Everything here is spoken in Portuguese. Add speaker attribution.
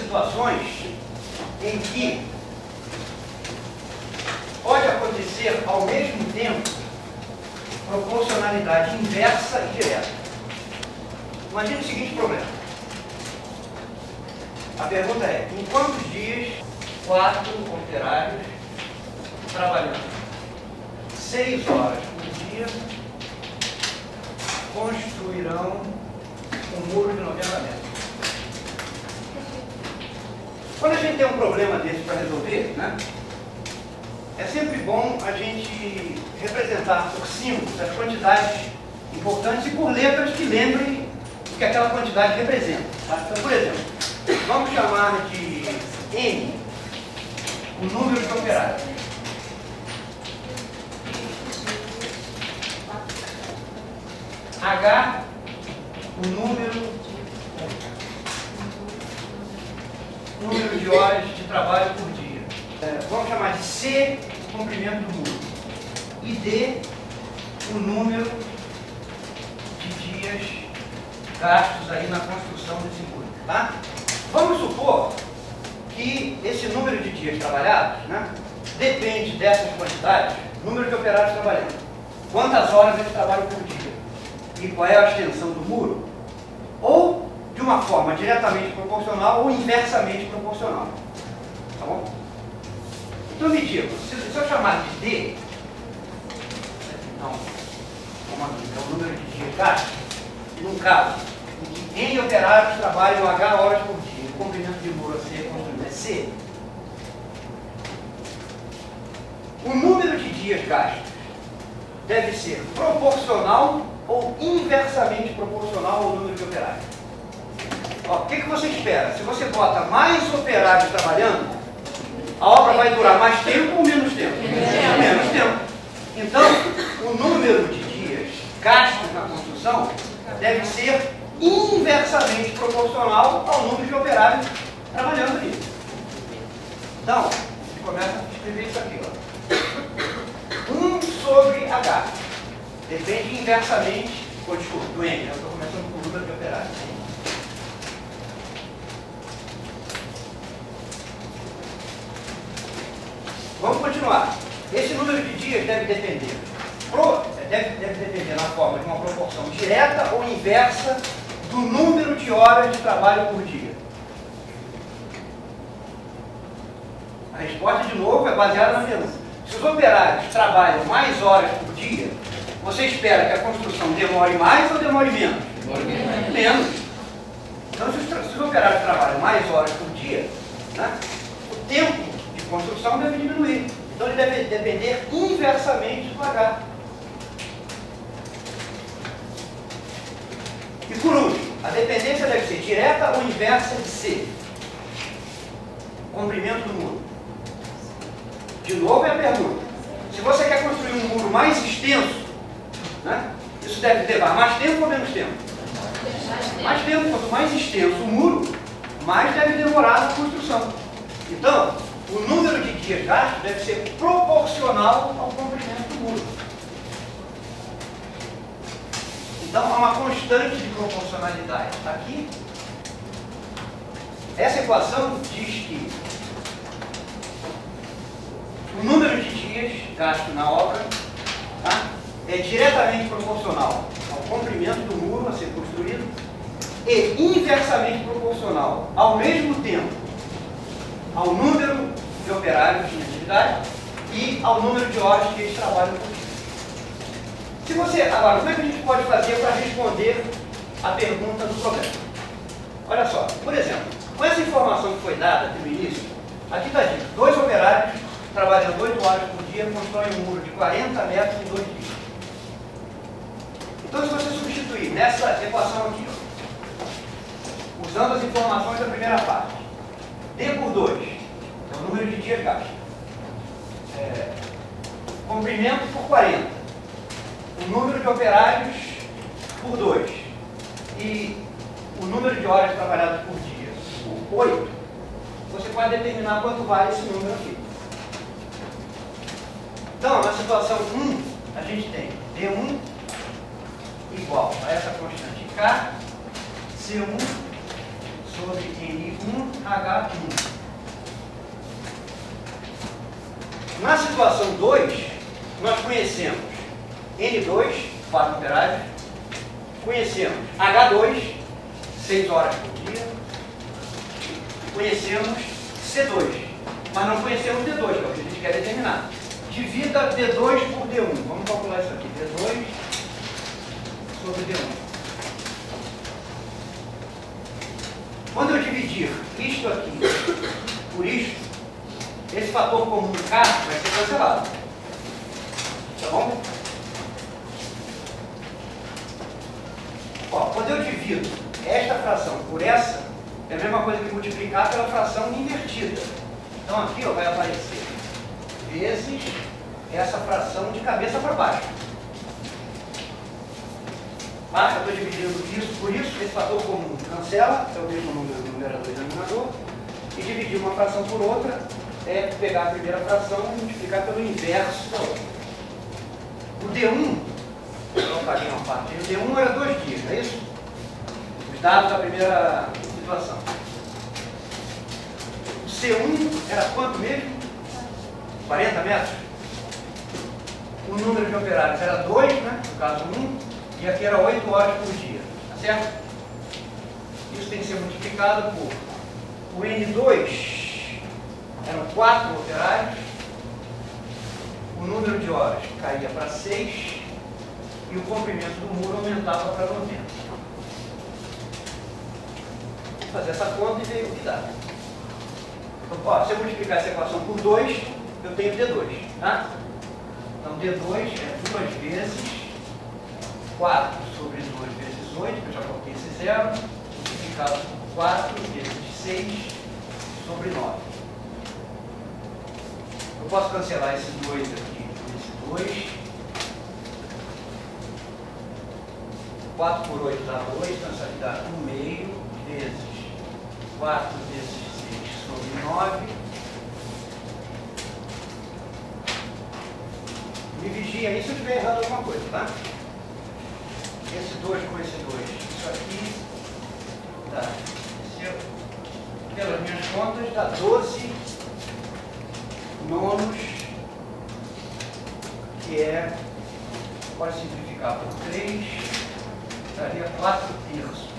Speaker 1: situações em que pode acontecer ao mesmo tempo proporcionalidade inversa e direta. Imagine o seguinte problema. A pergunta é: em quantos dias 4 operários trabalhando 6 horas por dia construirão um muro de 90 metros? Quando a gente tem um problema desse para resolver, né, é sempre bom a gente representar por símbolos as quantidades importantes e por letras que lembrem o que aquela quantidade representa. Tá? Então, por exemplo, vamos chamar de N o número de operários. H o número de horas de trabalho por dia. Vamos chamar de C o comprimento do muro. E D o número de dias gastos aí na construção desse muro. Tá? Vamos supor que esse número de dias trabalhados, né, depende dessas quantidades, número de operários trabalhando. Quantas horas eles trabalham por dia? E qual é a extensão do muro? Ou de uma forma diretamente proporcional ou inversamente proporcional. Tá bom? Então me diga, se eu chamar de D, então, é o número de dias gastos, num caso em que N operários trabalham H horas por dia, o comprimento de muro a ser construído é C, o número de dias gastos deve ser proporcional ou inversamente proporcional ao número de operários. Ó, o que você espera? Se você bota mais operários trabalhando, a obra vai durar mais tempo ou menos tempo? Menos tempo. Então, o número de dias gastos na construção deve ser inversamente proporcional ao número de operários trabalhando ali. Então, a gente começa a escrever isso aqui. Ó. 1 sobre H. Depende inversamente, desculpa, do N. Eu estou começando com o número de operários. Vamos continuar. Esse número de dias deve depender na forma de uma proporção direta ou inversa do número de horas de trabalho por dia. A resposta, de novo, é baseada na pergunta. Se os operários trabalham mais horas por dia, você espera que a construção demore mais ou demore menos? Demore menos. Menos. Então, se os operários trabalham mais horas por dia, né, o tempo de construção deve diminuir. Então, ele deve depender inversamente do H. E por último, a dependência deve ser direta ou inversa de C. Comprimento do muro. De novo é a pergunta. Se você quer construir um muro mais extenso, né, isso deve levar mais tempo ou menos tempo? Mais tempo. Quanto mais extenso o muro, mais deve demorar a construção. Então, o número de dias gastos deve ser proporcional ao comprimento do muro. Então, há uma constante de proporcionalidade. Aqui, essa equação diz que o número de dias gasto na obra, tá, é diretamente proporcional ao comprimento do muro a ser construído e inversamente proporcional, ao mesmo tempo, ao número de operários em atividade e ao número de horas que eles trabalham por dia. Agora, como é que a gente pode fazer para responder a pergunta do problema? Olha só, por exemplo, com essa informação que foi dada aqui no início, aqui está dito: 2 operários trabalhando 8 horas por dia constroem um muro de 40 metros em 2 dias. Então, se você substituir nessa equação aqui, ó, usando as informações da primeira parte, D por 2 é o número de dias gastos, comprimento por 40, o número de operários por 2 e o número de horas trabalhadas por dia por 8, você pode determinar quanto vale esse número aqui. Então, na situação 1, a gente tem D1 igual a essa constante K, C1 sobre N1H1. Na situação 2, nós conhecemos N2, 4 operários, conhecemos H2, 6 horas por dia, conhecemos C2, mas não conhecemos D2, que é o que a gente quer determinar. Divida D2 por D1. Vamos calcular isso aqui. D2 sobre D1. Quando eu dividir isto aqui por isto, esse fator comum K vai ser cancelado. Tá bom? Ó, quando eu divido esta fração por essa, é a mesma coisa que multiplicar pela fração invertida. Então aqui ó, vai aparecer vezes essa fração de cabeça para baixo. Mas eu estou dividindo isso por isso, esse fator comum cancela, é o mesmo número do numerador e denominador, e dividir uma fração por outra é pegar a primeira fração e multiplicar pelo inverso da outra. O D1, eu paguei uma parte, o D1 era 2 dias, não é isso? Os dados da primeira situação. O C1 era quanto mesmo? 40 metros? O número de operários era 2, né? No caso 1, e aqui era 8 horas por dia, tá certo? Isso tem que ser multiplicado por o N2, eram 4 operários, o número de horas caía para 6 e o comprimento do muro aumentava para 90. Vou fazer essa conta e ver o que dá. Então, ó, se eu multiplicar essa equação por 2, eu tenho D2, tá? Então, D2 é 2 vezes 4 sobre 2 vezes 8, que eu já coloquei esse zero, multiplicado por 4 vezes 6 sobre 9. Eu posso cancelar esse 2 aqui por esse 2. 4 por 8 dá 2, então isso aqui dá 1/2 vezes 4 vezes 6 sobre 9. Me vigia aí se eu estiver errado alguma coisa, tá? Esse 2 com esse 2, isso aqui dá, pelas minhas contas, dá 12 nonos, que é, pode simplificar por 3, daria 4 terços.